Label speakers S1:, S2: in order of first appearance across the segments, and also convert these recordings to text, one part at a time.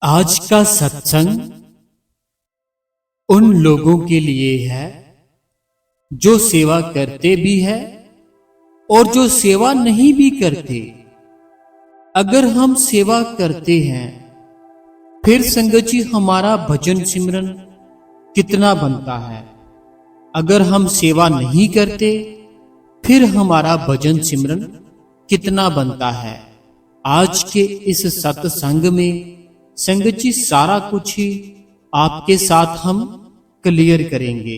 S1: आज का सत्संग उन लोगों के लिए है जो सेवा करते भी है और जो सेवा नहीं भी करते। अगर हम सेवा करते हैं फिर संगत जी हमारा भजन सिमरन कितना बनता है। अगर हम सेवा नहीं करते फिर हमारा भजन सिमरन कितना बनता है। आज के इस सत्संग में संगत जी सारा कुछ ही आपके साथ हम क्लियर करेंगे।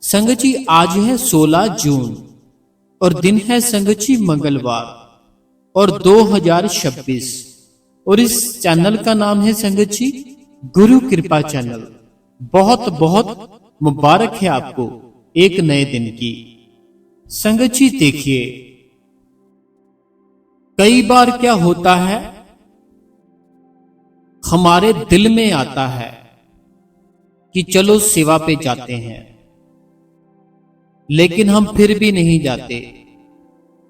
S1: संगत जी आज है 16 जून और दिन है संगत जी मंगलवार और 2026 और इस चैनल का नाम है संगत जी गुरु कृपा चैनल। बहुत बहुत मुबारक है आपको एक नए दिन की। संगत जी देखिए, कई बार क्या होता है हमारे दिल में आता है कि चलो सेवा पे जाते हैं, लेकिन हम फिर भी नहीं जाते।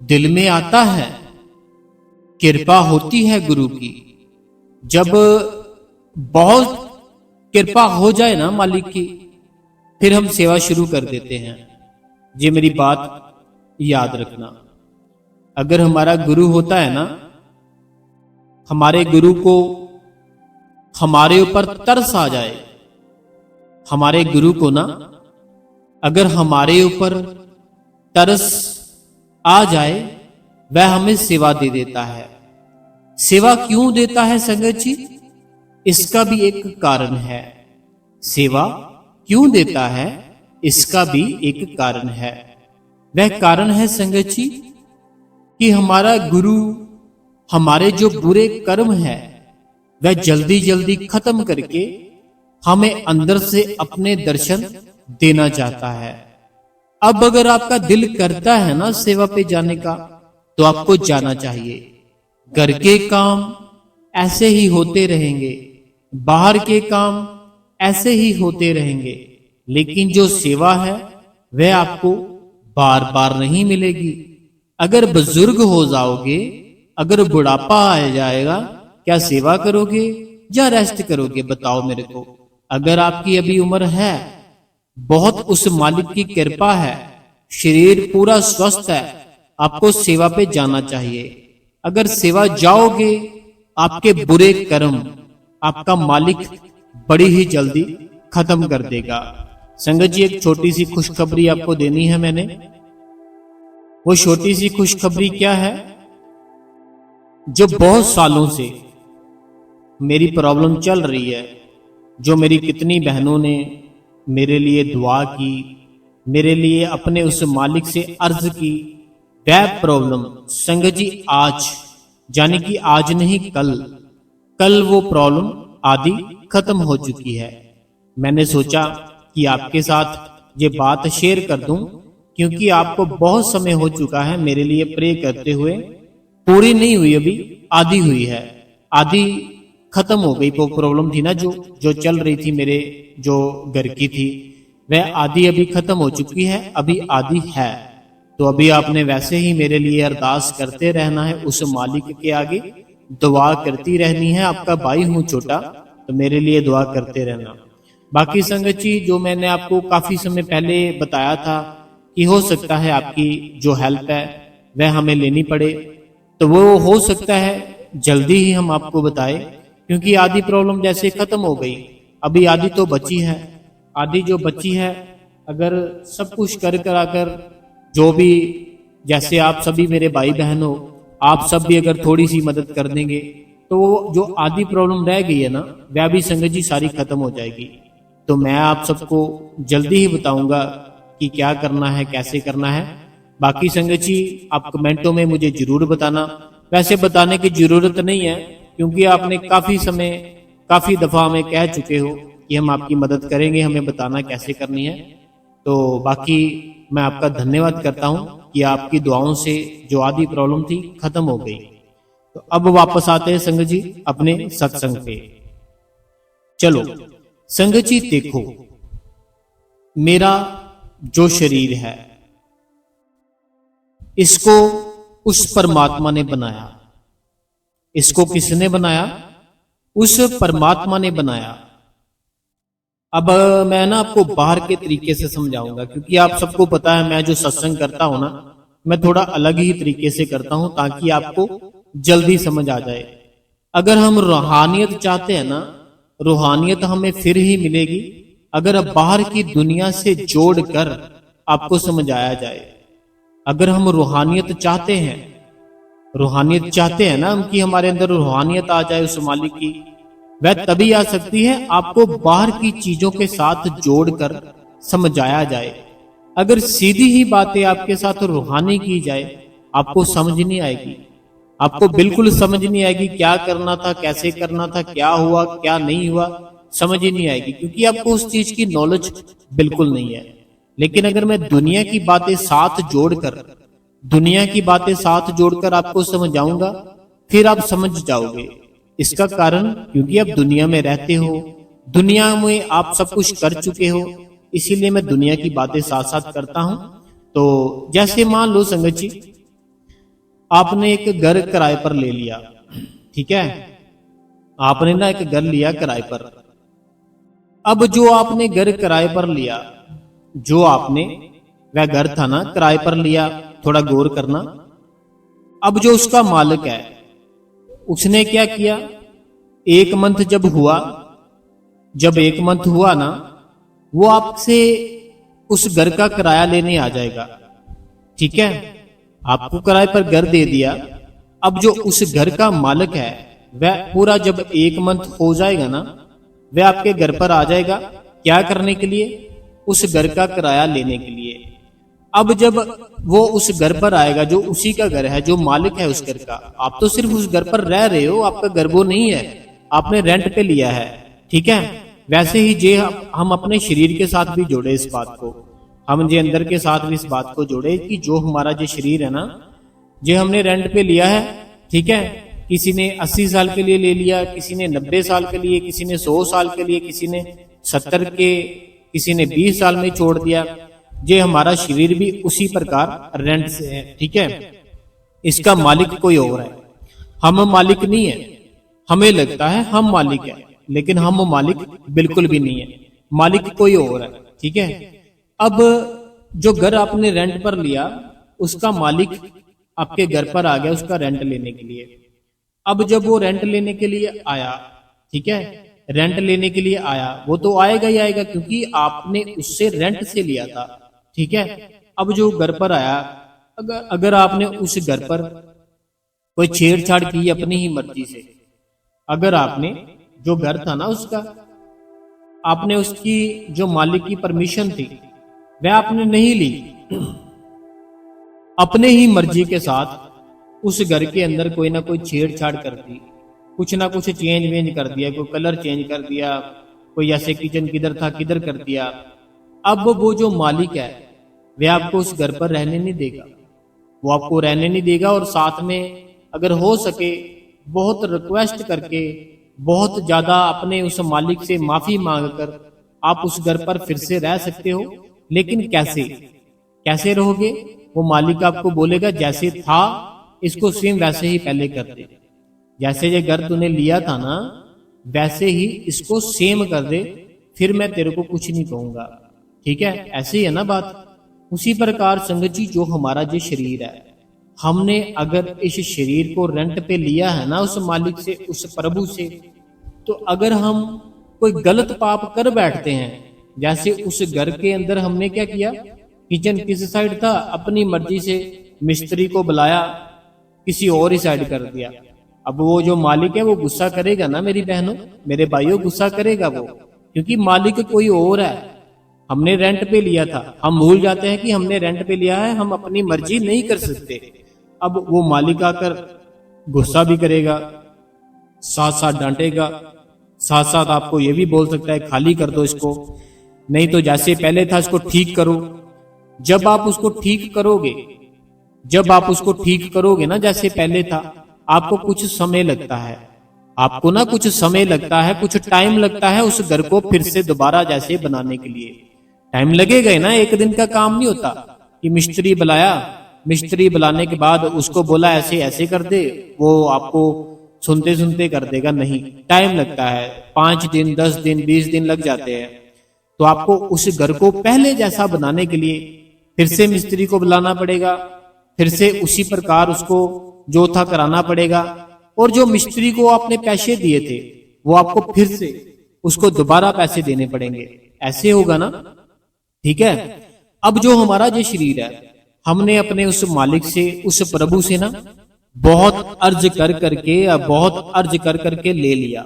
S1: दिल में आता है, कृपा होती है गुरु की। जब बहुत कृपा हो जाए ना मालिक की, फिर हम सेवा शुरू कर देते हैं। ये मेरी बात याद रखना। अगर हमारा गुरु होता है ना, हमारे गुरु को हमारे ऊपर तरस आ जाए, हमारे गुरु को ना अगर हमारे ऊपर तरस आ जाए, वह हमें सेवा दे देता है। सेवा क्यों देता है संगत जी? इसका भी एक कारण है। सेवा क्यों देता है इसका भी एक कारण है। वह कारण है संगत जी कि हमारा गुरु हमारे जो बुरे कर्म है वह जल्दी जल्दी खत्म करके हमें अंदर से अपने दर्शन देना चाहता है। अब अगर आपका दिल करता है ना सेवा पे जाने का, तो आपको जाना चाहिए। घर के काम ऐसे ही होते रहेंगे, बाहर के काम ऐसे ही होते रहेंगे, लेकिन जो सेवा है वह आपको बार बार नहीं मिलेगी। अगर बुजुर्ग हो जाओगे, अगर बुढ़ापा आ जाएगा, क्या सेवा करोगे या रेस्ट करोगे? बताओ मेरे को। अगर आपकी अभी उम्र है, बहुत उस मालिक की कृपा है, शरीर पूरा स्वस्थ है, आपको सेवा पे जाना चाहिए। अगर सेवा जाओगे, आपके बुरे कर्म आपका मालिक बड़ी ही जल्दी खत्म कर देगा। संगत जी एक छोटी सी खुशखबरी आपको देनी है मैंने। वो छोटी सी खुशखबरी क्या है? जो बहुत सालों से मेरी प्रॉब्लम चल रही है, जो मेरी कितनी बहनों ने मेरे लिए दुआ की, मेरे लिए अपने उस मालिक से अर्ज की, वह प्रॉब्लम संगत जी आज, यानी कि आज नहीं कल वो प्रॉब्लम आदि खत्म हो चुकी है। मैंने सोचा कि आपके साथ ये बात शेयर कर दूं, क्योंकि आपको बहुत समय हो चुका है मेरे लिए प्रे करते हुए। पूरी नहीं हुई, अभी आधी हुई है। आधी खत्म हो गई। वो प्रॉब्लम थी ना जो चल रही थी मेरे जो घर की थी, वह आधी अभी खत्म हो चुकी है, अभी आधी है। तो अभी आपने वैसे ही मेरे लिए अरदास करते रहना है, उस मालिक के आगे दुआ करती रहनी है। आपका भाई हूं छोटा, तो मेरे लिए दुआ करते रहना। बाकी संगत जी जो मैंने आपको काफी समय पहले बताया था कि हो सकता है आपकी जो हेल्प है वह हमें लेनी पड़े, तो वो हो सकता है जल्दी ही हम आपको बताएं, क्योंकि आधी प्रॉब्लम जैसे खत्म हो गई, अभी आधी तो बची है। आधी जो बची है, अगर सब कुछ कर कराकर, जो भी जैसे आप सभी मेरे भाई बहन हो, आप सब भी अगर थोड़ी सी मदद कर देंगे, तो वो जो आधी प्रॉब्लम रह गई है ना, वह भी संगत जी सारी खत्म हो जाएगी। तो मैं आप सबको जल्दी ही बताऊंगा कि क्या करना है, कैसे करना है। बाकी संगत जी आप कमेंटों में मुझे जरूर बताना। वैसे बताने की जरूरत नहीं है, क्योंकि आपने काफी दफा हमें कह चुके हो कि हम आपकी मदद करेंगे, हमें बताना कैसे करनी है। तो बाकी मैं आपका धन्यवाद करता हूं कि आपकी दुआओं से जो आधी प्रॉब्लम थी खत्म हो गई। तो अब वापस आते हैं संगत जी अपने सत्संग पे। चलो संगत जी देखो, मेरा जो शरीर है इसको उस परमात्मा ने बनाया। इसको किसने बनाया? उस परमात्मा ने बनाया। अब मैं ना आपको बाहर के तरीके से समझाऊंगा, क्योंकि आप सबको पता है मैं जो सत्संग करता हूं ना, मैं थोड़ा अलग ही तरीके से करता हूं ताकि आपको जल्दी समझ आ जाए। अगर हम रूहानियत चाहते हैं ना, रूहानियत हमें फिर ही मिलेगी अगर बाहर की दुनिया से जोड़कर आपको समझाया जाए। अगर हम रूहानियत चाहते हैं, रूहानियत चाहते हैं ना हम कि हमारे अंदर रूहानियत आ जाए उस मालिक की, वह तभी आ सकती है आपको बाहर की चीजों के साथ जोड़कर समझाया जाए। अगर सीधी ही बातें आपके साथ रूहानी की जाए, आपको समझ नहीं आएगी, आपको बिल्कुल समझ नहीं आएगी क्या करना था, कैसे करना था, क्या हुआ क्या नहीं हुआ, समझ ही नहीं आएगी, क्योंकि आपको उस चीज की नॉलेज बिल्कुल नहीं है। लेकिन अगर मैं दुनिया की बातें साथ जोड़कर, दुनिया की बातें साथ जोड़कर आपको समझाऊंगा, फिर आप समझ जाओगे। इसका कारण क्योंकि आप दुनिया में रहते हो, दुनिया में आप सब कुछ कर चुके हो, इसीलिए मैं दुनिया की बातें साथ साथ करता हूं। तो जैसे मान लो संगत जी, आपने एक घर किराए पर ले लिया, ठीक है, आपने ना एक घर लिया किराए पर। अब जो आपने घर किराए पर लिया, जो आपने वह घर था ना किराए पर लिया, थोड़ा गौर करना। अब जो उसका मालिक है, उसने क्या किया, एक मंथ जब हुआ, जब एक मंथ हुआ ना, वो आपसे उस घर का किराया लेने आ जाएगा, ठीक है, आपको किराए पर घर दे दिया। अब जो उस घर का मालिक है, वह पूरा जब एक मंथ हो जाएगा ना, वह आपके घर पर आ जाएगा, क्या करने के लिए, उस घर का किराया लेने के लिए। अब जब वो उस घर पर आएगा, जो उसी का घर है, जो मालिक है उस घर का, आप तो सिर्फ उस घर पर रह रहे हो, आपका घर वो नहीं है, आपने रेंट पे लिया है, ठीक है। वैसे ही जे हम अपने शरीर के साथ भी जोड़े इस बात को, हम जे अंदर के साथ भी इस बात को जोड़े कि जो हमारा जो शरीर है ना, जे हमने रेंट पे लिया है, ठीक है। किसी ने 80 साल के लिए ले लिया, किसी ने 90 साल के लिए, किसी ने 100 साल के लिए, किसी ने 70 के, किसी ने 20 साल में छोड़ दिया। ये हमारा शरीर भी उसी प्रकार रेंट से है, ठीक है। इसका मालिक कोई और है, हम मालिक नहीं है। हमें लगता है हम मालिक है, लेकिन हम मालिक बिल्कुल भी नहीं है, मालिक कोई और है, ठीक है। अब जो घर आपने रेंट पर लिया, उसका मालिक आपके घर पर आ गया उसका रेंट लेने के लिए। अब जब वो रेंट लेने के लिए आया, ठीक है, रेंट लेने के लिए आया, वो तो आएगा ही आएगा क्योंकि आपने उससे रेंट से लिया था, ठीक है। अब जो घर पर आया, अगर आपने उस घर पर कोई छेड़छाड़ की अपनी ही मर्जी से, अगर आपने जो घर था ना उसका, आपने उसकी जो मालिक की परमिशन थी वह आपने नहीं ली, अपने ही मर्जी के साथ उस घर के अंदर कोई ना कोई छेड़छाड़ कर दी, कुछ ना कुछ चेंज वेंज कर दिया, कोई कलर चेंज कर दिया, कोई ऐसे किचन किधर था किधर कर दिया। अब वो जो मालिक है वह आपको उस घर पर रहने नहीं देगा, वो आपको रहने नहीं देगा। और साथ में अगर हो सके बहुत रिक्वेस्ट करके, बहुत ज्यादा अपने उस मालिक से माफी मांगकर आप उस घर पर फिर से रह सकते हो। लेकिन कैसे, कैसे रहोगे, वो मालिक आपको बोलेगा जैसे था इसको सेम वैसे ही पहले कर दे, जैसे ये घर तूने लिया था ना वैसे ही इसको सेम कर दे, फिर मैं तेरे को कुछ नहीं कहूंगा, ठीक है। ऐसे ही है ना बात। उसी प्रकार संगत जी, जो हमारा जो शरीर है, हमने अगर इस शरीर को रेंट पे लिया है ना उस मालिक से, उस प्रभु से, तो अगर हम कोई गलत पाप कर बैठते हैं, जैसे उस घर के अंदर हमने क्या किया, किचन किस साइड था, अपनी मर्जी से मिस्त्री को बुलाया, किसी और ही साइड कर दिया। अब वो जो मालिक है वो गुस्सा करेगा ना मेरी बहनों मेरे भाइयों, गुस्सा करेगा वो, क्योंकि मालिक कोई और है, हमने रेंट पे लिया था। हम भूल जाते हैं कि हमने रेंट पे लिया है, हम अपनी मर्जी नहीं कर सकते। अब वो मालिक आकर गुस्सा भी करेगा, साथ साथ डांटेगा, साथ साथ आपको ये भी बोल सकता है खाली कर दो इसको, नहीं तो जैसे पहले था इसको ठीक करो। जब आप उसको ठीक करोगे, जब आप उसको ठीक करोगे ना जैसे पहले था, आपको कुछ समय लगता है, आपको ना कुछ समय लगता है, कुछ टाइम लगता है उस घर को फिर से दोबारा जैसे बनाने के लिए। टाइम लगेगा ना, एक दिन का काम नहीं होता कि मिस्त्री बुलाया, मिस्त्री बुलाने के बाद उसको बोला ऐसे ऐसे कर दे, वो आपको सुनते सुनते कर देगा, नहीं, टाइम लगता है, 5 दिन 10 दिन 20 दिन लग जाते हैं। तो आपको उस घर को पहले जैसा बनाने के लिए फिर से मिस्त्री को बुलाना पड़ेगा, फिर से उसी प्रकार उसको जो था कराना पड़ेगा, और जो मिस्त्री को आपने पैसे दिए थे वो आपको फिर से उसको दोबारा पैसे देने पड़ेंगे। ऐसे होगा ना, ठीक है। अब जो हमारा जो शरीर है, हमने अपने उस मालिक से, उस प्रभु से ना बहुत अर्ज कर करके ले लिया।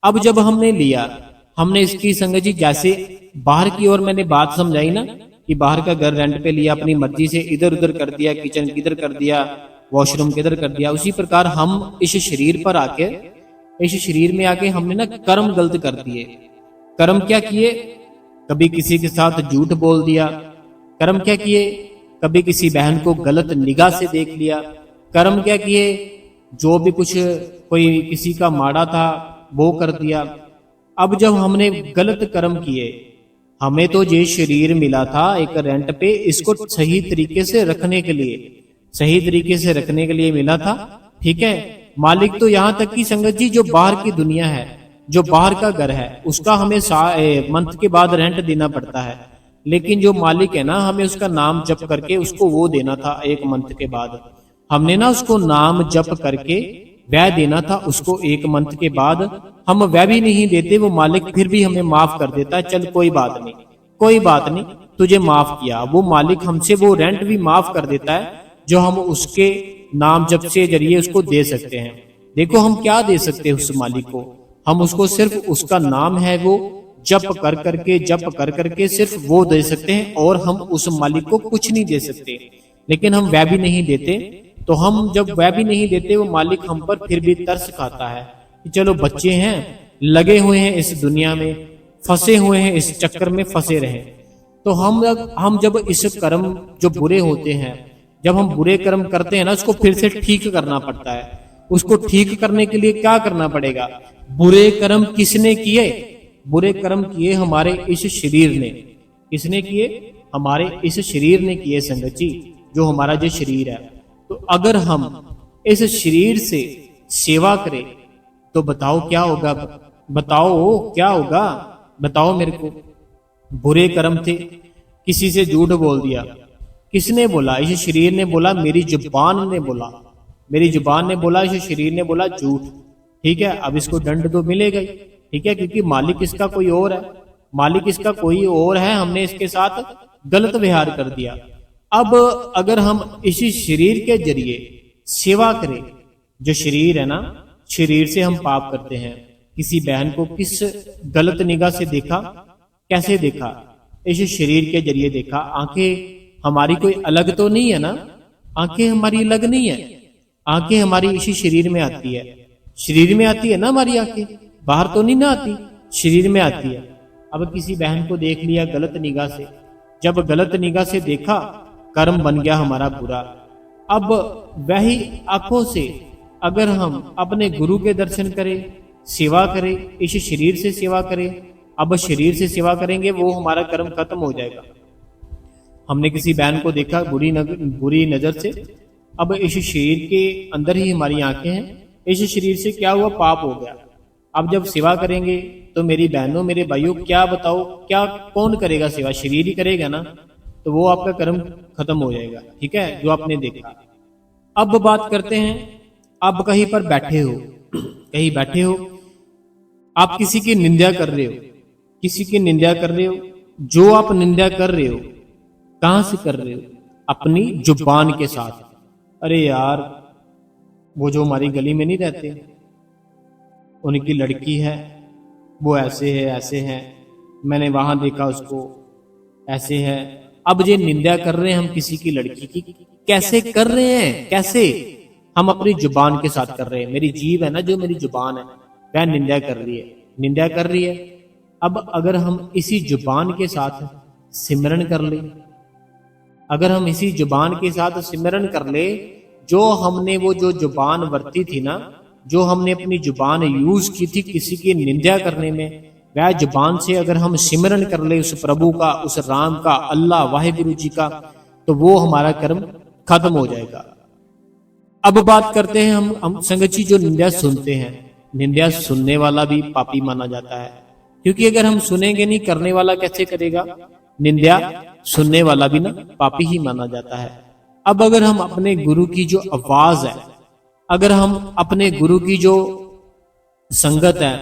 S1: अब जब हमने लिया, हमने इसकी संगत जी जैसे बाहर की ओर मैंने बात समझाई ना कि बाहर का घर रेंट पे लिया, अपनी मर्जी से इधर उधर कर दिया, किचन किधर कर दिया, वॉशरूम किधर कर दिया, उसी प्रकार हम इस शरीर पर आके, इस शरीर में आके हमने ना कर्म गलत कर दिए। कर्म क्या किए? कभी किसी के साथ झूठ बोल दिया। कर्म क्या किए? कभी किसी बहन को गलत निगाह से देख लिया। कर्म क्या किए? जो भी कुछ कोई किसी का माड़ा था वो कर दिया। अब जब हमने गलत कर्म किए, हमें तो ये शरीर मिला था एक रेंट पे, इसको सही तरीके से रखने के लिए, सही तरीके से रखने के लिए मिला था, ठीक है। मालिक तो यहां तक की संगत जी जो बाहर की दुनिया है, जो बाहर का घर है, उसका हमें मंथ के बाद रेंट देना पड़ता है, लेकिन जो मालिक है ना, हमें उसका नाम जप करके उसको वो देना था 1 मंथ के बाद। हमने ना उसको नाम जप करके वह देना था उसको 1 मंथ के बाद। हम वह भी नहीं देते, वो मालिक फिर भी हमें माफ कर देता है, चल कोई बात नहीं, कोई बात नहीं, तुझे माफ किया। वो मालिक हमसे वो रेंट भी माफ कर देता है जो हम उसके नाम जप से जरिए उसको दे सकते हैं। देखो हम क्या दे सकते हैं उस मालिक को, हम उसको सिर्फ उसका नाम है वो जप कर करके सिर्फ वो दे सकते हैं, और हम उस मालिक को कुछ नहीं दे सकते। लेकिन हम वह भी नहीं देते, तो हम जब वह भी नहीं देते, वो मालिक हम पर फिर भी तरस खाता है कि चलो बच्चे हैं, लगे हुए हैं इस दुनिया में, फंसे हुए हैं इस चक्कर में, फंसे रहे। तो हम जब इस कर्म जो बुरे होते हैं, जब हम बुरे कर्म करते हैं ना, उसको फिर से ठीक करना पड़ता है। उसको ठीक करने के लिए क्या करना पड़ेगा? बुरे कर्म किसने किए? बुरे कर्म किए हमारे इस शरीर ने। किसने किए? हमारे इस शरीर ने किए संगत जी, जो हमारा जो शरीर है। तो अगर हम इस शरीर से सेवा करें तो बताओ क्या होगा? बताओ क्या होगा? बताओ मेरे को। बुरे कर्म थे, किसी से झूठ बोल दिया, किसने बोला? इस शरीर ने बोला, मेरी जुबान ने बोला, मेरी जुबान ने बोला, इस शरीर ने बोला झूठ, ठीक है। अब इसको दंड तो मिलेगा ही, ठीक है, क्योंकि मालिक इसका कोई और है, मालिक इसका कोई और है, हमने इसके साथ गलत व्यवहार कर दिया। अब अगर हम इसी शरीर के जरिए सेवा करें, जो शरीर है ना, शरीर से हम पाप करते हैं। किसी बहन को किस गलत निगाह से देखा, कैसे देखा? इस शरीर के जरिए देखा। आंखें हमारी कोई अलग तो नहीं है ना, आंखें हमारी अलग नहीं है, आंखें हमारी इसी शरीर में आती है, शरीर में आती है ना हमारी आंखें, बाहर तो नहीं ना आती, शरीर में आती है। अब किसी बहन को देख लिया गलत निगाह से, जब गलत निगाह से देखा, कर्म बन गया हमारा बुरा। अब वही आंखों से अगर हम अपने गुरु के दर्शन करें, सेवा करें, इस शरीर से सेवा करें, अब शरीर से सेवा करेंगे, वो हमारा कर्म खत्म हो जाएगा। हमने किसी बहन को देखा बुरी नजर से, अब इस शरीर के अंदर ही हमारी आंखें हैं, इस शरीर से क्या हुआ? पाप हो गया। अब जब सेवा करेंगे तो मेरी बहनों, मेरे भाइयों, क्या बताओ, क्या कौन करेगा सेवा? शरीर ही करेगा ना, तो वो आपका कर्म खत्म हो जाएगा, ठीक है, जो आपने देखा। अब बात करते हैं, आप कहीं पर बैठे हो, कहीं बैठे हो, आप किसी की निंदा कर रहे हो, किसी की निंदा कर रहे हो, जो आप निंदा कर रहे हो कहां से कर रहे हो? अपनी जुबान के साथ। अरे यार, वो जो हमारी गली में नहीं रहते, उनकी लड़की है, वो ऐसे है, ऐसे है, मैंने वहां देखा उसको, ऐसे है। अब ये निंदा कर रहे हैं हम किसी की लड़की की, कैसे कर रहे हैं? कैसे? हम अपनी जुबान के साथ कर रहे हैं। मेरी जीभ है ना, जो मेरी जुबान है, वह निंदा कर रही है, निंदा कर रही है। अब अगर हम इसी जुबान के साथ सिमरन कर ले, अगर हम इसी जुबान के साथ सिमरन कर ले, जो हमने वो जो जुबान वर्ती थी ना, जो हमने अपनी जुबान यूज की थी किसी की निंदा करने में, वह जुबान से अगर हम सिमरन कर ले उस प्रभु का, उस राम का, अल्लाह वाहिगुरु जी का, तो वो हमारा कर्म खत्म हो जाएगा। अब बात करते हैं हम संगत जी जो निंदा सुनते हैं। निंदा सुनने वाला भी पापी माना जाता है, क्योंकि अगर हम सुनेंगे नहीं, करने वाला कैसे करेगा? निंदा सुनने वाला भी ना पापी ही माना जाता है। अब अगर हम अपने गुरु की जो आवाज है, अगर हम अपने गुरु की जो संगत है,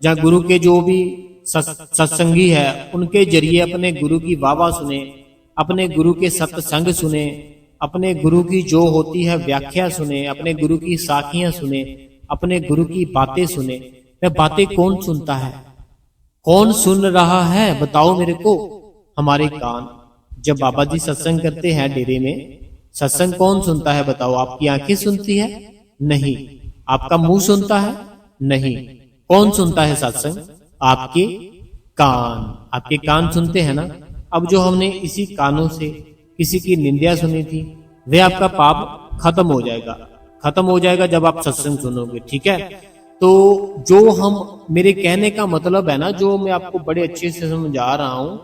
S1: जहाँ गुरु के जो भी सत्संगी है, उनके जरिए अपने गुरु की वाह सुने, अपने गुरु के सत्संग सुने, अपने गुरु की जो होती है व्याख्या सुने, अपने गुरु की साखियां सुने, अपने गुरु की बातें सुने। वह बातें कौन सुनता है? कौन सुन रहा है? बताओ मेरे को। हमारे कान। जब बाबा जी सत्संग करते हैं डेरे में, सत्संग कौन सुनता है? बताओ। आपकी आंखें सुनती है? नहीं। आपका मुंह सुनता है? नहीं। कौन सुनता है सत्संग? आपके कान। आपके कान सुनते हैं ना। अब जो हमने इसी कानों से किसी की निंदा सुनी थी, वह आपका पाप खत्म हो जाएगा। खत्म हो जाएगा जब आप सत्संग सुनोगे, ठीक है। तो जो हम, मेरे कहने का मतलब है ना, जो मैं आपको बड़े अच्छे से समझा रहा हूं,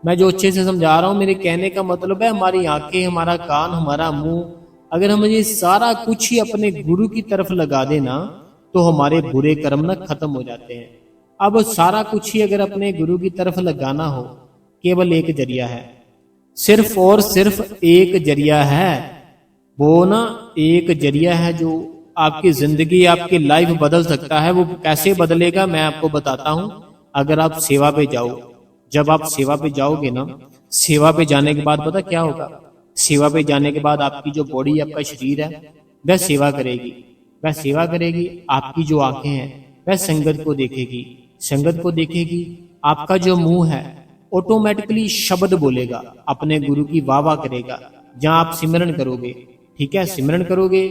S1: मैं जो अच्छे से समझा रहा हूं, मेरे कहने का मतलब है हमारी आंखें, हमारा कान, हमारा मुंह, अगर हम ये सारा कुछ ही अपने गुरु की तरफ लगा देना, तो हमारे बुरे कर्म ना खत्म हो जाते हैं। अब सारा कुछ ही अगर अपने गुरु की तरफ लगाना हो, केवल एक जरिया है, सिर्फ और सिर्फ एक जरिया है। वो ना एक जरिया है जो आपकी जिंदगी, आपकी लाइफ बदल सकता है। वो कैसे बदलेगा मैं आपको बताता हूं। अगर आप सेवा पे जाओ, जब आप सेवा पे जाओगे ना, सेवा पे जाने के बाद पता क्या होगा? सेवा पे जाने के बाद आपकी जो बॉडी, आपका शरीर है, वह सेवा करेगी। वह सेवा करेगी। आपकी जो आंखें हैं वह संगत को देखेगी। संगत को देखेगी। आपका जो मुंह है ऑटोमेटिकली शब्द बोलेगा, अपने गुरु की वाह करेगा। जहां आप सिमरन करोगे, ठीक है, सिमरन करोगे,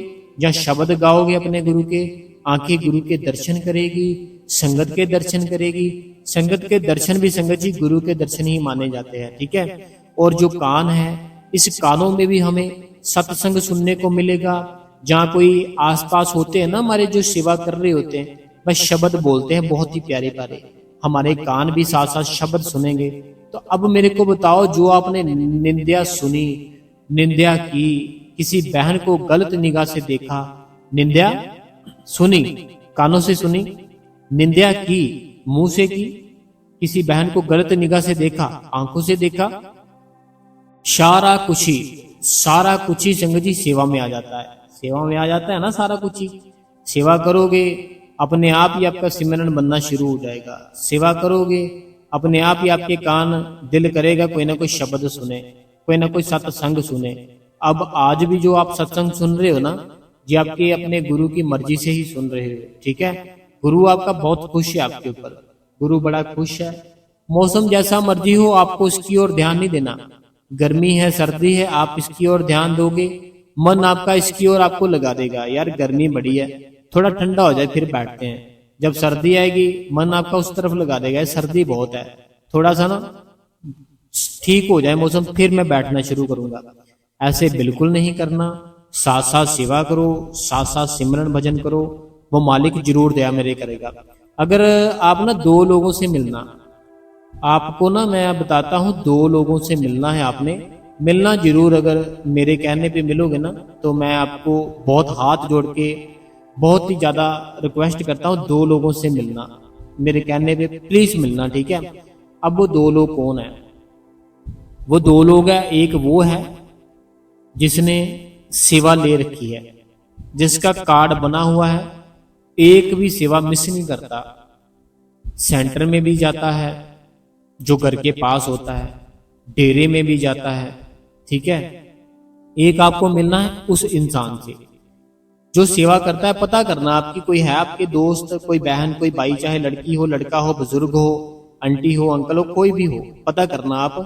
S1: जहां शब्द गाओगे अपने गुरु के, आंखें गुरु के दर्शन करेगी, संगत के दर्शन करेगी। संगत के दर्शन भी संगत जी गुरु के दर्शन ही माने जाते हैं, ठीक है। और जो कान है, इस कानों में भी हमें सत्संग सुनने को मिलेगा। जहाँ कोई आसपास होते हैं ना, हमारे जो सेवा कर रहे होते हैं, वह शब्द बोलते हैं बहुत ही प्यारे प्यारे। हमारे कान भी साथ साथ शब्द सुनेंगे। तो अब मेरे को बताओ, जो आपने निंदा सुनी, निंदा की, किसी बहन को गलत निगाह से देखा, निंदा सुनी, कानों से सुनी, निंदा की, मुंह से की, किसी बहन को गलत निगाह से देखा, आंखों से देखा, सारा कुछ ही संगत जी सेवा में आ जाता है। सेवा में आ जाता है ना सारा कुछ ही। सेवा करोगे, अपने आप ही आपका सिमरन बनना शुरू हो जाएगा। सेवा करोगे, अपने आप ही आपके कान दिल करेगा कोई ना कोई शब्द सुने, कोई ना कोई सत्संग सुने। अब आज भी जो आप सत्संग सुन रहे हो ना, ये आपके अपने गुरु की मर्जी से ही सुन रहे हो, ठीक है। गुरु आपका बहुत खुश है आपके ऊपर, गुरु बड़ा खुश है। मौसम जैसा मर्जी हो, आपको इसकी ओर ध्यान नहीं देना। गर्मी है, सर्दी है, आप इसकी ओर ध्यान दोगे, मन आपका इसकी ओर आपको लगा देगा, यार गर्मी बड़ी है, थोड़ा ठंडा हो जाए फिर बैठते हैं। जब सर्दी आएगी, मन आपका उस तरफ लगा देगा, सर्दी बहुत है, थोड़ा सा ना ठीक हो जाए मौसम, फिर मैं बैठना शुरू करूंगा। ऐसे बिल्कुल नहीं करना। साथ साथ सेवा करो, साथ साथ सिमरन भजन करो, वो मालिक जरूर दया मेरे करेगा। अगर आप ना दो लोगों से मिलना, आपको ना मैं बताता हूँ, दो लोगों से मिलना है, आपने मिलना जरूर। अगर मेरे कहने पे मिलोगे ना, तो मैं आपको बहुत हाथ जोड़ के बहुत ही ज्यादा रिक्वेस्ट करता हूँ, दो लोगों से मिलना, मेरे कहने पे प्लीज मिलना, ठीक है। अब वो दो लोग कौन है? वो दो लोग है, एक वो है जिसने सेवा ले रखी है, जिसका कार्ड बना हुआ है, एक भी सेवा मिस नहीं करता, सेंटर में भी जाता है, जो घर के पास होता है, डेरे में भी जाता है, ठीक है। एक आपको मिलना है उस इंसान से जो सेवा करता है। पता करना, आपकी कोई है, आपके दोस्त, कोई बहन, कोई भाई, चाहे लड़की हो, लड़का हो, बुजुर्ग हो, आंटी हो, अंकल हो, कोई भी हो, पता करना आप,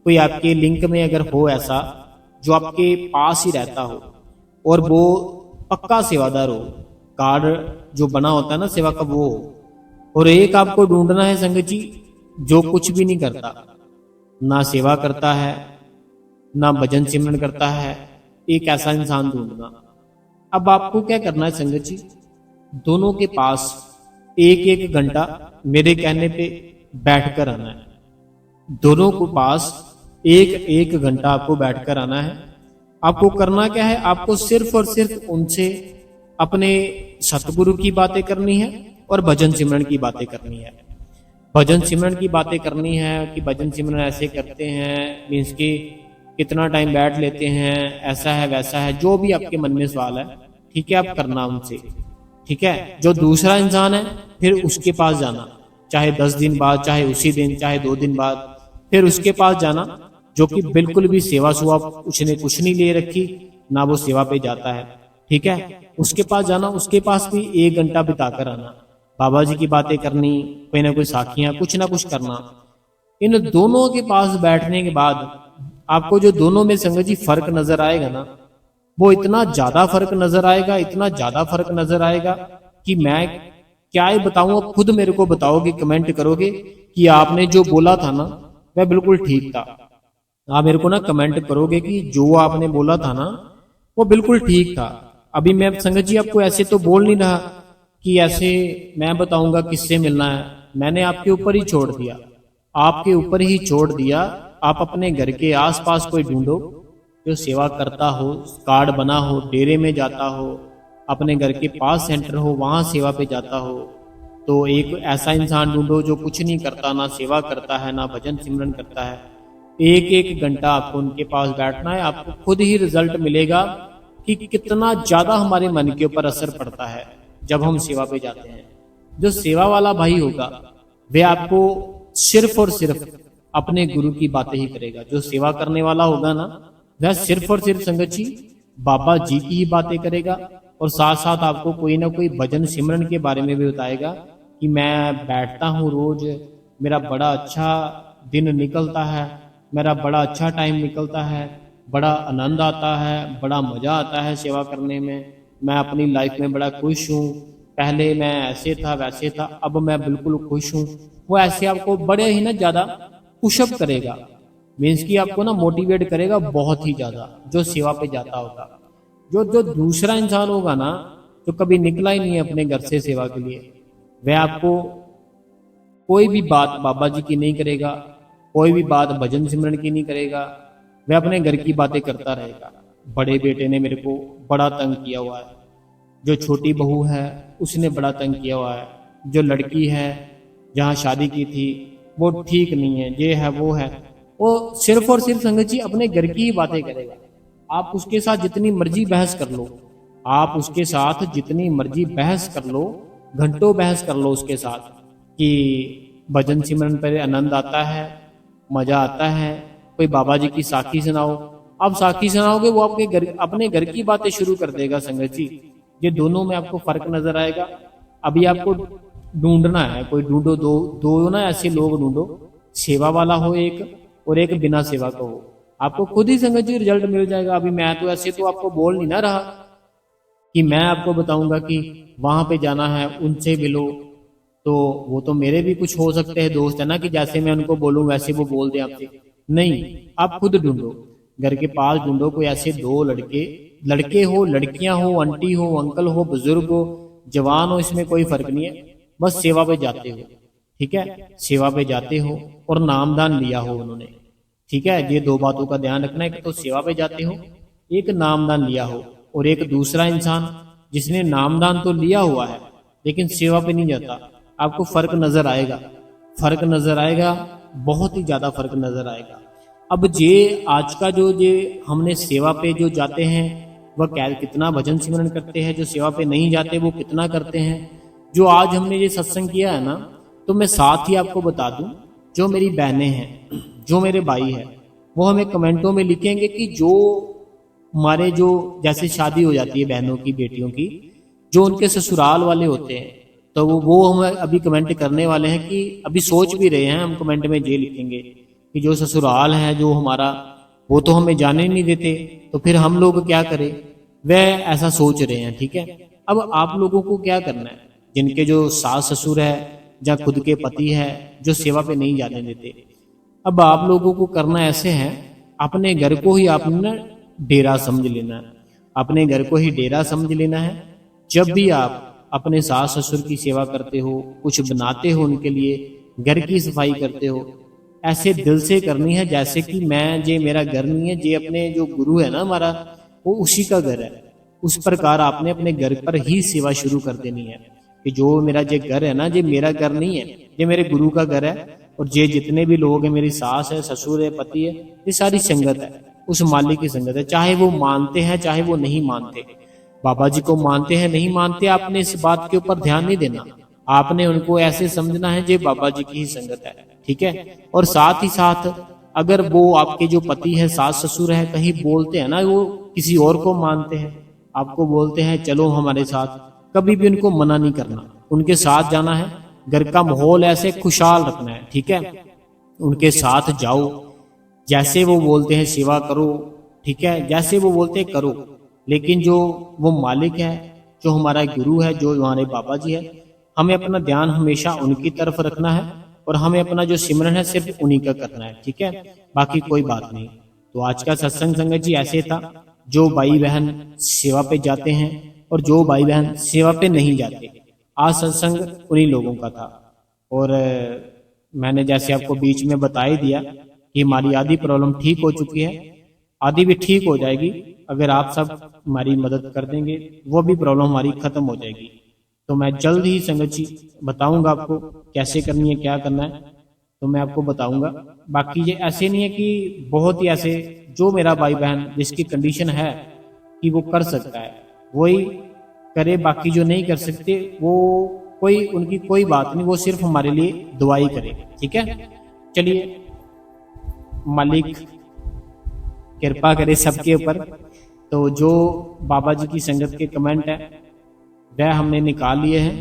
S1: कोई आपके लिंक में अगर हो ऐसा, जो आपके पास ही रहता हो और वो पक्का सेवादार हो, कार्ड जो बना होता है ना सेवा का, वो हो। और एक आपको ढूंढना है संगत जी, जो कुछ भी नहीं करता, ना सेवा करता है, ना भजन सिमरन करता है, एक ऐसा इंसान ढूंढना। अब आपको क्या करना है संगत जी, दोनों के पास एक एक घंटा मेरे कहने पे बैठकर आना है। दोनों के पास एक एक घंटा आपको बैठकर आना है। आपको करना क्या है, आपको सिर्फ और सिर्फ उनसे अपने सतगुरु की बातें करनी है और भजन सिमरन की बातें करनी है। भजन सिमरन की बातें करनी है कि भजन सिमरन ऐसे करते हैं, मीन्स कि कितना टाइम बैठ लेते हैं, ऐसा है वैसा है, जो भी आपके मन में सवाल है, ठीक है, आप करना उनसे। ठीक है, जो दूसरा इंसान है फिर उसके पास जाना, चाहे 10 दिन बाद, चाहे उसी दिन, चाहे 2 दिन बाद, फिर उसके पास जाना जो कि बिल्कुल भी सेवा सुवा उसने कुछ नहीं ले रखी, ना वो सेवा पे जाता है। ठीक है, उसके पास जाना, उसके पास भी 1 घंटा बिता कर आना, बाबा जी की बातें करनी, कोई ना कोई साखियां, कुछ ना कुछ करना। इन दोनों के पास बैठने के बाद आपको जो दोनों में संगत जी फर्क नजर आएगा ना, वो इतना ज्यादा फर्क नजर आएगा, इतना ज्यादा फर्क नजर आएगा कि मैं क्या ही बताऊं, अब खुद मेरे को बताओगे, कमेंट करोगे कि आपने जो बोला था ना वह बिल्कुल ठीक था। आप मेरे को ना कमेंट करोगे कि जो आपने बोला था ना वो बिल्कुल ठीक था। अभी मैं संगत जी आपको ऐसे तो बोल नहीं रहा कि ऐसे मैं बताऊंगा किससे मिलना है, मैंने आपके ऊपर ही छोड़ दिया, आपके ऊपर ही छोड़ दिया। आप अपने घर के आसपास कोई ढूंढो जो सेवा करता हो, कार्ड बना हो, डेरे में जाता हो, अपने घर के पास सेंटर हो, वहां सेवा पे जाता हो। तो एक ऐसा इंसान ढूंढो जो कुछ नहीं करता, ना सेवा करता है, ना भजन सिमरन करता है। 1-1 घंटा आपको उनके पास बैठना है, आपको खुद ही रिजल्ट मिलेगा कि कितना ज्यादा हमारे मन के ऊपर असर पड़ता है जब हम सेवा पे जाते हैं। जो सेवा वाला भाई होगा वह आपको सिर्फ और सिर्फ अपने गुरु की बातें ही करेगा। जो सेवा करने वाला होगा ना वह सिर्फ और सिर्फ संगत जी बाबा जी की ही बातें करेगा, और साथ साथ आपको कोई ना कोई भजन सिमरन के बारे में भी बताएगा कि मैं बैठता हूँ रोज, मेरा बड़ा अच्छा दिन निकलता है, मेरा बड़ा अच्छा टाइम निकलता है, बड़ा आनंद आता है, बड़ा मजा आता है सेवा करने में, मैं अपनी लाइफ में बड़ा खुश हूँ, पहले मैं ऐसे था वैसे था, अब मैं बिल्कुल खुश हूँ। वो ऐसे आपको बड़े ही ना ज्यादा पुशअप करेगा, मीन्स कि आपको ना मोटिवेट करेगा बहुत ही ज्यादा, जो सेवा पे जाता होगा। जो जो दूसरा इंसान होगा ना, जो कभी निकला ही नहीं है अपने घर से सेवा के लिए, वह आपको कोई भी बात बाबा जी की नहीं करेगा, कोई भी बात भजन सिमरन की नहीं करेगा, वह अपने घर की बातें करता रहेगा। बड़े बेटे ने मेरे को बड़ा तंग किया हुआ है, जो छोटी बहू है उसने बड़ा तंग किया हुआ है, जो लड़की है जहाँ शादी की थी वो ठीक नहीं है, ये है वो है। वो सिर्फ और सिर्फ संगत जी अपने घर की ही बातें करेगा। आप उसके साथ जितनी मर्जी बहस कर लो, आप उसके साथ जितनी मर्जी बहस कर लो, घंटों बहस कर लो उसके साथ कि भजन सिमरन पर आनंद आता है, मजा आता है, कोई बाबा जी की साखी सुनाओ। आप साखी सुनाओगे वो आपके घर, अपने घर की बातें शुरू कर देगा संगत जी। ये दोनों में आपको फर्क नजर आएगा। अभी आपको ढूंढना है, कोई ढूंढो, दो ना ऐसे लोग ढूंढो, सेवा वाला हो एक और एक बिना सेवा का हो, आपको खुद ही संगत जी रिजल्ट मिल जाएगा। अभी मैं तो ऐसे तो आपको बोल नहीं ना रहा कि मैं आपको बताऊंगा कि वहां पे जाना है उनसे मिलो, तो वो तो मेरे भी कुछ हो सकते हैं दोस्त है ना, कि जैसे मैं उनको बोलूं वैसे वो बोल दे आपसे। नहीं, आप खुद ढूंढो, घर के पास ढूंढो कोई ऐसे 2 लड़के हो, लड़कियां हो, आंटी हो, अंकल हो, बुजुर्ग हो, जवान हो, इसमें कोई फर्क नहीं है, बस सेवा पे जाते हो। ठीक है, सेवा पे जाते हो और नामदान लिया हो उन्होंने। ठीक है, ये 2 बातों का ध्यान रखना है, कि तो सेवा पे जाते हो, एक नामदान लिया हो, और एक दूसरा इंसान जिसने नामदान तो लिया हुआ है लेकिन सेवा पे नहीं जाता। आपको फर्क नजर आएगा, फर्क नजर आएगा, बहुत ही ज्यादा फर्क नजर आएगा। अब जे आज का जो जे हमने सेवा पे जो जाते हैं वह क्या कितना भजन सिमरन करते हैं, जो सेवा पे नहीं जाते वो कितना करते हैं। जो आज हमने ये सत्संग किया है ना, तो मैं साथ ही आपको बता दूं, जो मेरी बहनें हैं, जो मेरे भाई है, वो हमें कमेंटों में लिखेंगे कि जो हमारे जो जैसे शादी हो जाती है बहनों की, बेटियों की, जो उनके ससुराल वाले होते हैं, तो वो हमें अभी कमेंट करने वाले हैं कि अभी सोच भी रहे हैं हम कमेंट में ये लिखेंगे कि जो ससुराल है जो हमारा, वो तो हमें जाने नहीं देते, तो फिर हम लोग क्या करें, वह ऐसा सोच रहे हैं। ठीक है, अब आप लोगों को क्या करना है, जिनके जो सास ससुर है या खुद के पति है जो सेवा पे नहीं जाने देते, अब आप लोगों को करना ऐसे है, अपने घर को ही आपने ना डेरा समझ लेना है, अपने घर को ही डेरा समझ लेना है। जब भी आप अपने सास ससुर की सेवा करते हो, कुछ बनाते हो उनके लिए, घर की सफाई करते हो, ऐसे दिल से करनी है जैसे कि मैं जे मेरा घर नहीं है, जे अपने जो गुरु है ना हमारा, वो उसी का घर है। उस प्रकार आपने अपने घर पर ही सेवा शुरू कर देनी है कि जो मेरा जे घर है ना, जे मेरा घर नहीं है, ये मेरे गुरु का घर है। और जे जितने भी लोग हैं, मेरी सास है, ससुर है, पति है, ये सारी संगत है, उस मालिक की संगत है। चाहे वो मानते हैं चाहे वो नहीं मानते, बाबा जी को मानते हैं नहीं मानते, आपने इस बात के ऊपर ध्यान नहीं देना। आपने उनको ऐसे समझना है जो बाबा जी की ही संगत है, ठीक है। और साथ ही साथ अगर वो आपके जो पति है, सास ससुर है, कहीं बोलते हैं ना वो किसी और को मानते हैं, आपको बोलते हैं चलो हमारे साथ, कभी भी उनको मना नहीं करना, उनके साथ जाना है। घर का माहौल ऐसे खुशहाल रखना है, ठीक है। उनके साथ जाओ, जैसे वो बोलते हैं सेवा करो, ठीक है, जैसे वो बोलते हैं करो। लेकिन जो वो मालिक है, जो हमारा गुरु है, जो हमारे बाबा जी है, हमें अपना ध्यान हमेशा उनकी तरफ रखना है और हमें अपना जो सिमरन है सिर्फ उन्हीं का करना है, ठीक है, बाकी कोई बात नहीं। तो आज का सत्संग संगत जी ऐसे था, जो भाई बहन सेवा पे जाते हैं और जो भाई बहन सेवा पे नहीं जाते, आज सत्संग उन्हीं लोगों का था। और मैंने जैसे आपको बीच में बता ही दिया कि हमारी आधी प्रॉब्लम ठीक हो चुकी है, आधी भी ठीक हो जाएगी अगर आप सब हमारी मदद कर देंगे, वो भी प्रॉब्लम हमारी खत्म हो जाएगी। तो मैं जल्द ही संगत जी बताऊंगा आपको कैसे करनी है, क्या करना है, तो मैं आपको बताऊंगा। बाकी ये ऐसे नहीं है कि बहुत ही ऐसे जो मेरा भाई बहन जिसकी कंडीशन है कि वो कर सकता है वही करे, बाकी जो नहीं कर सकते वो कोई उनकी कोई बात नहीं, वो सिर्फ हमारे लिए दुआई करे, ठीक है। चलिए, मालिक कृपा करे सबके ऊपर। तो जो बाबा जी की संगत के कमेंट है वह हमने निकाल लिए हैं,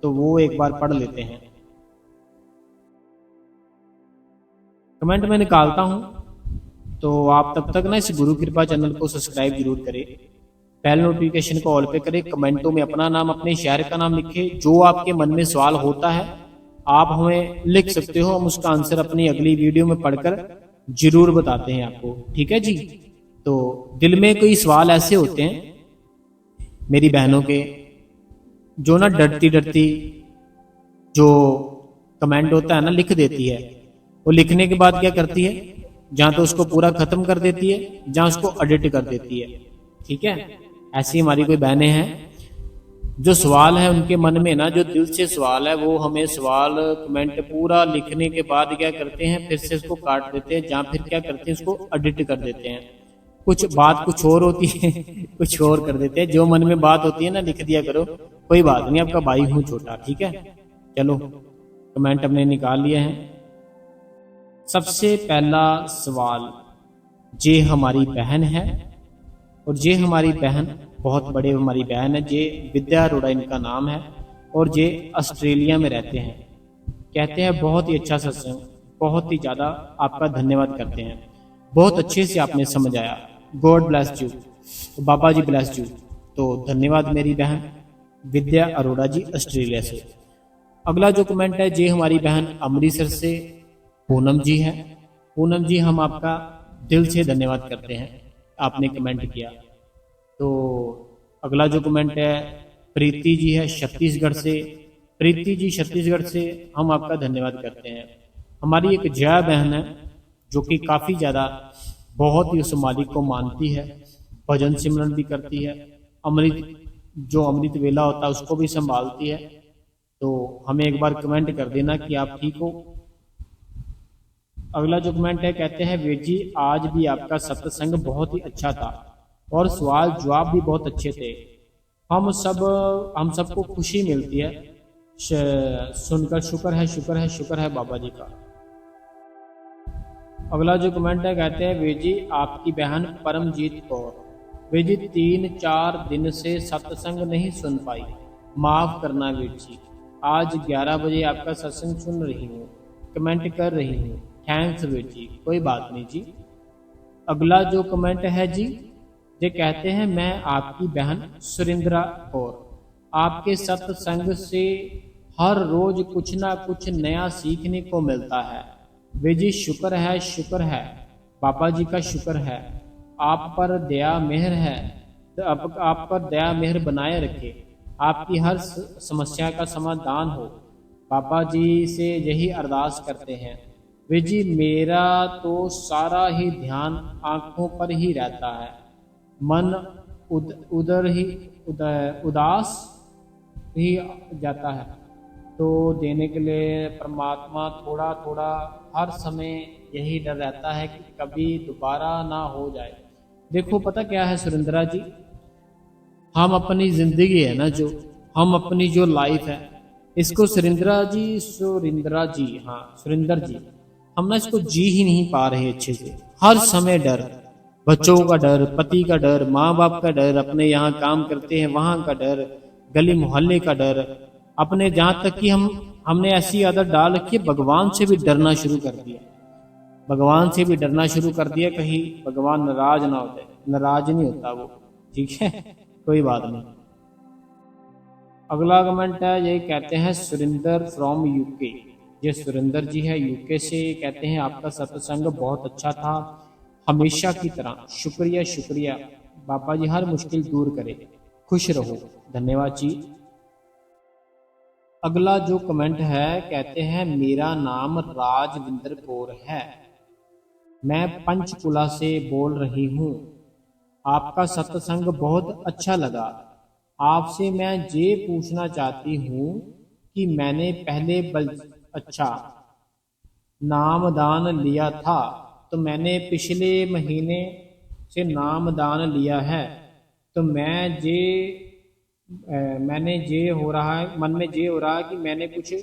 S1: तो वो एक बार पढ़ लेते हैं। कमेंट में निकालता हूं, तो आप तब तक ना इस गुरु कृपा चैनल को सब्सक्राइब जरूर करें, बेल नोटिफिकेशन को ऑल पे करें, कमेंटों में अपना नाम, अपने शहर का नाम लिखें। जो आपके मन में सवाल होता है आप हमें लिख सकते हो, हम उसका आंसर अपनी अगली वीडियो में पढ़कर जरूर बताते हैं आपको, ठीक है जी। तो दिल में कोई सवाल ऐसे होते हैं मेरी बहनों के, जो ना डरती डरती जो कमेंट होता है ना लिख देती है, वो लिखने के बाद क्या करती है, जहां तो उसको पूरा खत्म कर देती है, जहां उसको एडिट कर देती है, ठीक है। ऐसी हमारी कोई बहनें हैं, जो सवाल है उनके मन में ना, जो दिल से सवाल है, वो हमें सवाल कमेंट पूरा लिखने के बाद क्या करते हैं, फिर से उसको काट देते हैं, या फिर क्या करते हैं उसको एडिट कर देते हैं। कुछ बात कुछ और होती है कुछ और कर देते हैं। जो मन में बात होती है ना लिख दिया करो, कोई बात नहीं, आपका भाई हूं छोटा, ठीक है। चलो, कमेंट हमने निकाल लिए हैं। सबसे पहला सवाल, जे हमारी बहन है, और जे हमारी बहन बहुत बड़े हमारी बहन है, जे विद्या अरोड़ा इनका नाम है, और जे ऑस्ट्रेलिया में रहते हैं। कहते हैं बहुत ही अच्छा सत्संग, बहुत ही ज़्यादा आपका धन्यवाद करते हैं, बहुत अच्छे से आपने समझाया, god bless you, Baba ji bless you. तो धन्यवाद मेरी बहन विद्या अरोड़ा जी ऑस्ट्रेलिया से। अगला जो कमेंट है, जे हमारी बहन अमृतसर से पूनम जी है। पूनम जी, हम आपका दिल से धन्यवाद करते हैं, आपने कमेंट किया। तो अगला जो कमेंट है, प्रीति जी है छत्तीसगढ़ से। प्रीति जी छत्तीसगढ़ से, हम आपका धन्यवाद करते हैं। हमारी एक जया बहन है जो कि काफ़ी ज़्यादा बहुत ही उस मालिक को मानती है, भजन सिमरन भी करती है, अमृत वेला होता है उसको भी संभालती है। तो हमें एक बार कमेंट कर देना कि आप ठीक हो। अगला जो कमेंट है, कहते हैं वीर जी आज भी आपका सत्संग बहुत ही अच्छा था और सवाल जवाब भी बहुत अच्छे थे। हम सबको खुशी मिलती है सुनकर। शुक्र है बाबा जी का। अगला जो कमेंट है, कहते हैं वीर जी आपकी बहन परमजीत कौर, वीर जी 3-4 दिन से सत्संग नहीं सुन पाई, माफ करना वीर जी। आज 11 बजे आपका सत्संग सुन रही हूँ, कमेंट कर रही हूँ, थैंक्स वीर जी। कोई बात नहीं जी। अगला जो कमेंट है जी, ये कहते हैं मैं आपकी बहन सुरेंद्रा कौर, आपके सत्संग से हर रोज कुछ ना कुछ नया सीखने को मिलता है। वे जी शुक्र है बाबा जी का शुक्र है, आप पर दया मेहर है, आप पर दया मेहर बनाए रखे, आपकी हर समस्या का समाधान हो। बाबा जी से यही अरदास करते हैं। वे जी मेरा तो सारा ही ध्यान आंखों पर ही रहता है, मन उधर ही उदास ही जाता है। तो देने के लिए परमात्मा थोड़ा थोड़ा हर समय यही डर रहता है कि कभी दोबारा ना हो जाए। देखो पता क्या है सुरेंद्रा जी, हम अपनी जिंदगी है ना, जो हम अपनी जो लाइफ है, इसको सुरेंद्रा जी, हाँ सुरेंद्र जी, हम ना इसको जी ही नहीं पा रहे अच्छे से। हर समय डर, बच्चों का डर, पति का डर, माँ बाप का डर, अपने यहाँ काम करते हैं वहां का डर, गली मोहल्ले का डर, अपने जहां तक कि हमने ऐसी आदत डाल रखी है, भगवान से भी डरना शुरू कर दिया। भगवान से भी डरना शुरू कर दिया, कहीं भगवान नाराज ना हो जाए। नाराज नहीं होता वो, ठीक है, कोई बात नहीं। अगला कमेंट है, ये कहते हैं सुरेंद्र फ्रॉम यूके। ये सुरेंद्र जी है यूके से, कहते हैं आपका सत्संग बहुत अच्छा था, हमेशा की तरह। शुक्रिया शुक्रिया, बाबा जी हर मुश्किल दूर करे, खुश रहो, धन्यवाद जी। अगला जो कमेंट है, कहते हैं मेरा नाम राजविंदर कौर है, मैं पंचकुला से बोल रही हूँ, आपका सत्संग बहुत अच्छा लगा। आपसे मैं ये पूछना चाहती हूँ कि मैंने पहले अच्छा नामदान लिया था, तो मैंने पिछले महीने से नामदान लिया है, तो मैंने ये हो रहा है, मन में ये हो रहा है कि मैंने कुछ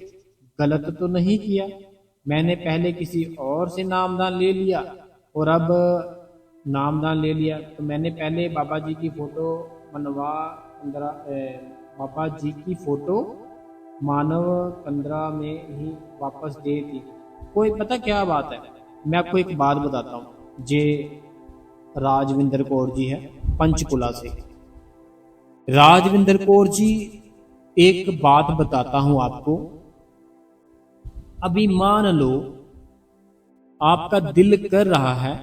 S1: गलत तो नहीं किया। मैंने पहले किसी और से नामदान ले लिया और अब नामदान ले लिया, तो मैंने पहले बाबा जी की फोटो मनवा बाबा जी की फोटो मानव 15 में ही वापस दे दी। कोई पता क्या बात है, मैं आपको एक बात बताता हूँ। जे राजविंदर कौर जी है पंचकुला से। राजविंदर कौर जी, एक बात बताता हूं आपको। अभी मान लो आपका दिल कर रहा है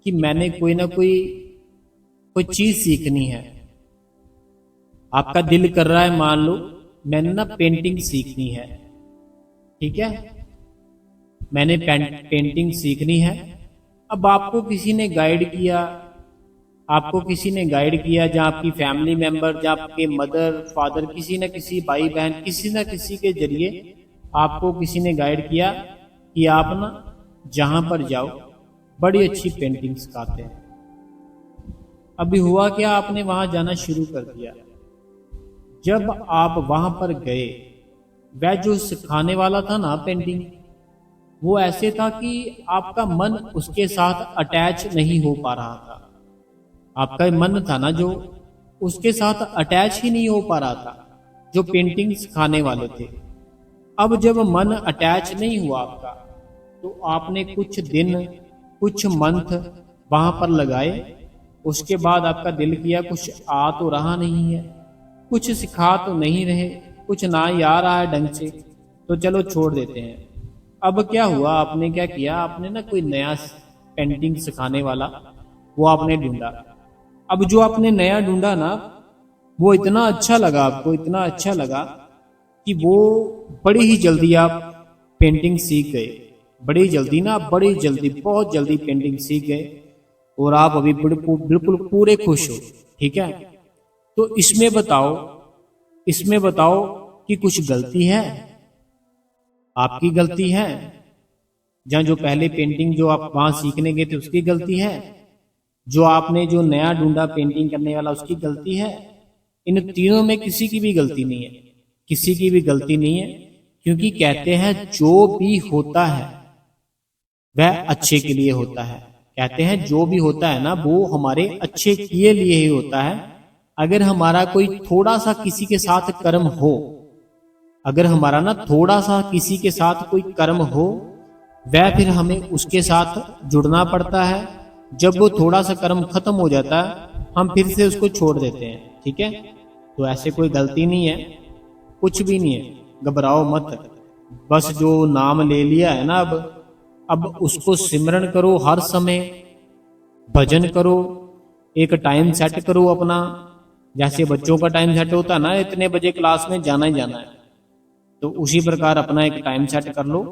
S1: कि मैंने कोई ना कोई चीज सीखनी है। आपका दिल कर रहा है, मान लो मैंने ना पेंटिंग सीखनी है, ठीक है, मैंने पेंटिंग सीखनी है। अब आपको किसी ने गाइड किया, जहाँ आपकी फैमिली मेंबर, जहाँ आपके मदर फादर, किसी न किसी भाई बहन, किसी न किसी के जरिए आपको किसी ने गाइड किया कि आप ना जहां पर जाओ बड़ी अच्छी पेंटिंग सिखाते हैं। अभी हुआ क्या, आपने वहां जाना शुरू कर दिया। जब आप वहां पर गए, वह जो सिखाने वाला था ना पेंटिंग, वो ऐसे था कि आपका मन उसके साथ अटैच नहीं हो पा रहा था। आपका मन था ना जो, उसके साथ अटैच ही नहीं हो पा रहा था, जो पेंटिंग सिखाने वाले थे। अब जब मन अटैच नहीं हुआ आपका, तो आपने कुछ दिन, कुछ मंथ वहां पर लगाए। उसके बाद आपका दिल किया कुछ आ तो रहा नहीं है, कुछ सिखा तो नहीं रहे, कुछ ना ही आ रहा है ढंग से, तो चलो छोड़ देते हैं। अब क्या हुआ, आपने क्या किया, आपने ना कोई नया पेंटिंग सिखाने वाला वो आपने ढूंढा। अब जो आपने नया ढूंढा ना, वो इतना अच्छा लगा आपको, इतना अच्छा लगा कि वो बड़ी ही जल्दी आप पेंटिंग सीख गए। बड़ी जल्दी ना, बड़ी जल्दी, बहुत जल्दी पेंटिंग सीख गए और आप अभी बिल्कुल पूरे खुश हो, ठीक है। तो इसमें बताओ कि कुछ गलती है, आपकी गलती है, जहां जो पहले पेंटिंग जो आप वहां सीखने गए थे उसकी गलती है, जो आपने जो नया ढूंढा पेंटिंग करने वाला उसकी गलती है। इन तीनों में किसी की भी गलती नहीं है, किसी की भी गलती नहीं है, क्योंकि कहते हैं जो भी होता है वह अच्छे के लिए होता है। कहते हैं जो भी होता है ना, वो हमारे अच्छे के लिए ही होता है। अगर हमारा कोई थोड़ा सा किसी के साथ कर्म हो, अगर हमारा ना थोड़ा सा किसी के साथ कोई कर्म हो, वह फिर हमें उसके साथ जुड़ना पड़ता है। जब वो थोड़ा सा कर्म खत्म हो जाता है, हम फिर से उसको छोड़ देते हैं, ठीक है। तो ऐसे कोई गलती नहीं है, कुछ भी नहीं है, घबराओ मत। बस जो नाम ले लिया है ना, अब उसको सिमरन करो, हर समय भजन करो, एक टाइम सेट करो अपना। जैसे बच्चों का टाइम सेट होता है ना, इतने बजे क्लास में जाना ही जाना है, तो उसी प्रकार अपना एक टाइम सेट कर लो।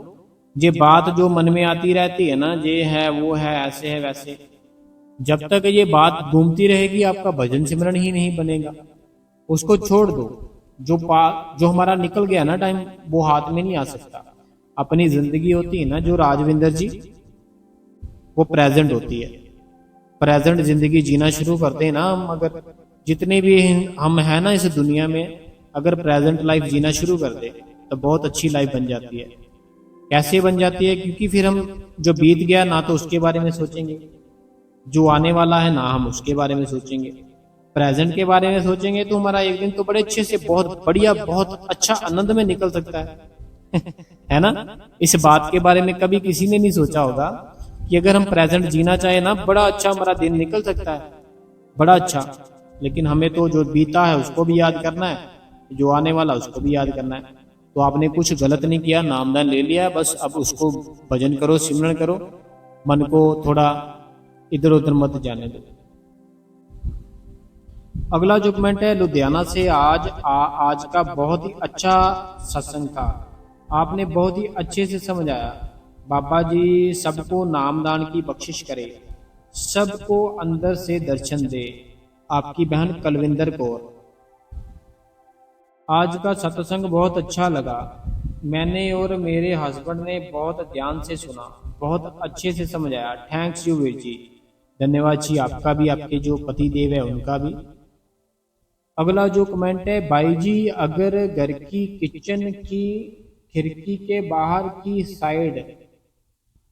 S1: ये बात जो मन में आती रहती है ना, ये है वो है ऐसे है वैसे, जब तक ये बात घूमती रहेगी आपका भजन सिमरन ही नहीं बनेगा। उसको छोड़ दो। जो हमारा निकल गया ना टाइम, वो हाथ में नहीं आ सकता। अपनी जिंदगी होती है ना जो राजविंदर जी, वो प्रेजेंट होती है। प्रेजेंट जिंदगी जीना शुरू करते हैं ना हम, अगर जितने भी हम हैं ना इस दुनिया में, अगर प्रेजेंट लाइफ जीना शुरू कर दे तो बहुत अच्छी लाइफ बन जाती है। कैसे बन जाती है? क्योंकि फिर हम जो बीत गया ना तो उसके बारे में सोचेंगे, जो आने वाला है ना हम उसके बारे में सोचेंगे, प्रेजेंट के बारे में सोचेंगे तो हमारा एक दिन तो बड़े अच्छे से, बहुत बढ़िया, बहुत अच्छा आनंद में निकल सकता है है ना। इस बात के बारे में कभी किसी ने नहीं सोचा होगा कि अगर हम प्रेजेंट जीना चाहे ना, बड़ा अच्छा हमारा दिन निकल सकता है, बड़ा अच्छा। लेकिन हमें तो जो बीता है उसको भी याद करना है, जो आने वाला उसको भी याद करना है। तो आपने कुछ गलत नहीं किया, नामदान ले लिया, बस अब उसको भजन करो, सिमरन करो, मन को थोड़ा इधर उधर मत जाने दो। अगला जो कमेंट है लुधियाना से, आज का बहुत ही अच्छा सत्संग था, आपने बहुत ही अच्छे से समझाया। बाबा जी सबको नामदान की बख्शिश करे, सबको अंदर से दर्शन दे। आपकी बहन कलविंदर कौर। आज का सत्संग बहुत अच्छा लगा, मैंने और मेरे हस्बैंड ने बहुत ध्यान से सुना, बहुत अच्छे से समझाया। Thanks you Veer ji. धन्यवाद जी आपका भी, आपके जो पति देव है उनका भी। अगला जो कमेंट है, भाई जी अगर घर की किचन की खिड़की के बाहर की साइड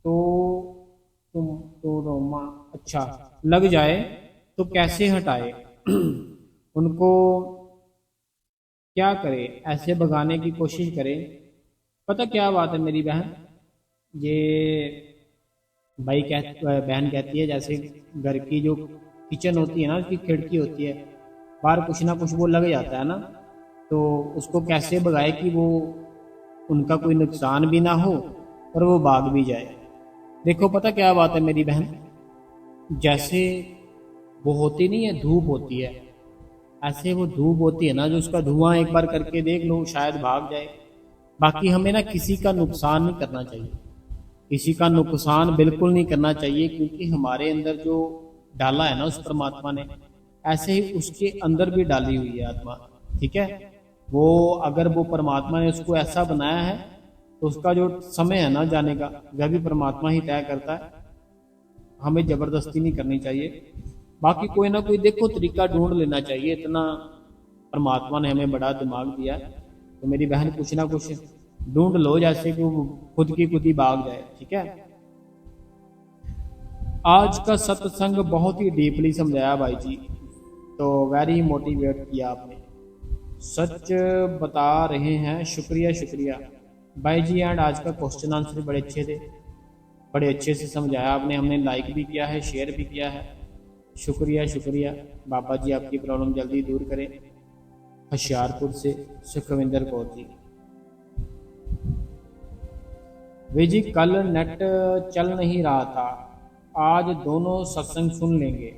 S1: तो तुम तो रोमा अच्छा लग जाए तो कैसे हटाए उनको क्या करे? ऐसे भगाने की कोशिश करें। पता क्या बात है मेरी बहन, ये बहन कहती है जैसे घर की जो किचन होती है ना, उसकी खिड़की होती है, बाहर कुछ ना कुछ वो लग जाता है ना, तो उसको कैसे भगाए कि वो उनका कोई नुकसान भी ना हो और वो भाग भी जाए। देखो पता क्या बात है मेरी बहन, जैसे वो होती नहीं है, धूप होती है, ऐसे वो धूप होती है ना, जो उसका धुआं एक बार करके देख लो शायद भाग जाए। बाकी हमें ना किसी का नुकसान नहीं करना चाहिए, किसी का नुकसान बिल्कुल नहीं करना चाहिए, क्योंकि हमारे अंदर जो डाला है ना उस परमात्मा ने, ऐसे ही उसके अंदर भी डाली हुई है आत्मा। ठीक है, वो अगर वो परमात्मा ने उसको ऐसा बनाया है तो उसका जो समय है ना जाने का, वह भी परमात्मा ही तय करता है, हमें जबरदस्ती नहीं करनी चाहिए। बाकी कोई ना कोई देखो तरीका ढूंढ लेना चाहिए, इतना परमात्मा ने हमें बड़ा दिमाग दिया है, तो मेरी बहन कुछ ना कुछ ढूंढ लो, जैसे कि वो खुद की खुद ही भाग जाए। ठीक है, आज का सत्संग बहुत ही डीपली समझाया भाई जी, तो वेरी मोटिवेट किया आपने, सच बता रहे हैं, शुक्रिया शुक्रिया भाई जी। एंड आज का क्वेश्चन आंसर बड़े अच्छे थे, बड़े अच्छे से समझाया आपने, हमने लाइक भी किया है, शेयर भी किया है, शुक्रिया शुक्रिया। बाबा जी आपकी प्रॉब्लम जल्दी दूर करें। होशियारपुर से सुखविंदर कौर जी। वे जी कल नेट चल नहीं रहा था, आज दोनों सत्संग सुन लेंगे।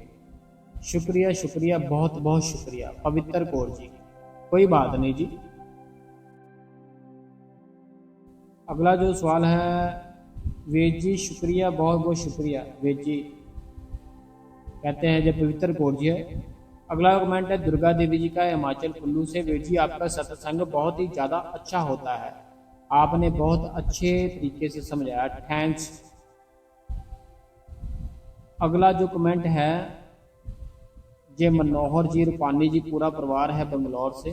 S1: शुक्रिया शुक्रिया, बहुत बहुत शुक्रिया पवित्र कौर जी। कोई बात नहीं जी। अगला जो सवाल है, वेद जी शुक्रिया, बहुत बहुत शुक्रिया वेद जी, कहते हैं जब पवित्र कौर जी है। अगला कमेंट है दुर्गा देवी जी का, हिमाचल कुल्लू से। वेद जी आपका सत्संग बहुत ही ज़्यादा अच्छा होता है, आपने बहुत अच्छे तरीके से समझाया, थैंक्स। अगला जो कमेंट है, ये मनोहर जी रूपानी जी, पूरा परिवार है बंगलौर से,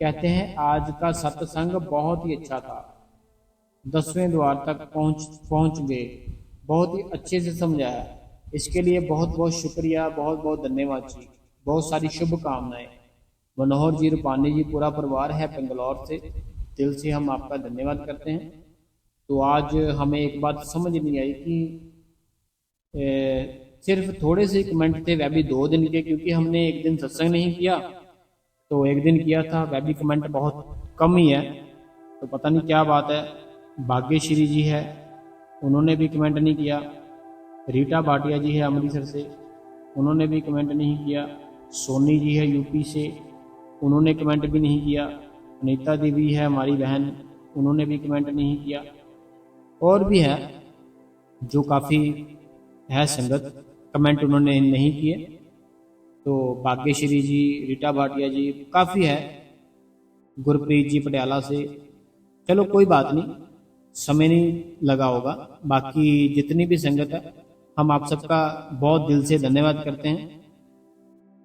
S1: कहते हैं आज का सत्संग बहुत ही अच्छा था, 10वें द्वार तक पहुंच गए, बहुत ही अच्छे से समझाया, इसके लिए बहुत बहुत शुक्रिया, बहुत बहुत धन्यवाद जी, बहुत सारी शुभकामनाएं। मनोहर जी रूपानी जी, पूरा परिवार है बेंगलौर से, दिल से हम आपका धन्यवाद करते हैं। तो आज हमें एक बात समझ नहीं आई कि सिर्फ थोड़े से कमेंट थे, वह भी 2 दिन के, क्योंकि हमने एक दिन सत्संग नहीं किया, तो एक दिन किया था, वह भी कमेंट बहुत कम ही है, तो पता नहीं क्या बात है। भाग्यश्री जी है, उन्होंने भी कमेंट नहीं किया। रीटा भाटिया जी है अमृतसर से, उन्होंने भी कमेंट नहीं किया। सोनी जी है यूपी से, उन्होंने कमेंट भी नहीं किया। अनीता देवी है हमारी बहन, उन्होंने भी कमेंट नहीं किया। और भी है जो काफ़ी है संगत, कमेंट उन्होंने नहीं किए। तो भाग्यश्री जी, रीटा भाटिया जी, काफ़ी है, गुरप्रीत जी पटियाला से। चलो कोई बात नहीं, समय नहीं लगा होगा। बाकी जितनी भी संगत है, हम आप सबका बहुत दिल से धन्यवाद करते हैं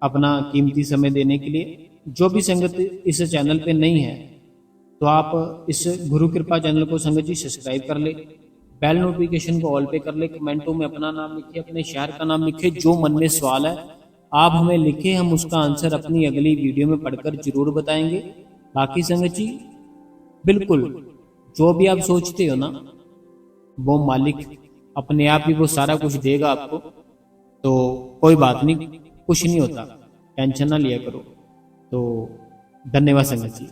S1: अपना कीमती समय देने के लिए। जो भी संगत इस चैनल पे नहीं है तो आप इस गुरु कृपा चैनल को संगत जी सब्सक्राइब कर ले, बेल नोटिफिकेशन को ऑल पे कर ले, कमेंटों में अपना नाम लिखे, अपने शहर का नाम लिखे, जो मन में सवाल है आप हमें लिखे, हम उसका आंसर अपनी अगली वीडियो में पढ़कर जरूर बताएंगे। बाकी संगत जी बिल्कुल जो भी आप सोचते हो ना, वो मालिक अपने आप ही वो सारा कुछ देगा आपको। तो कोई बात नहीं, कुछ नहीं होता, टेंशन ना लिया करो। तो धन्यवाद संगत जी।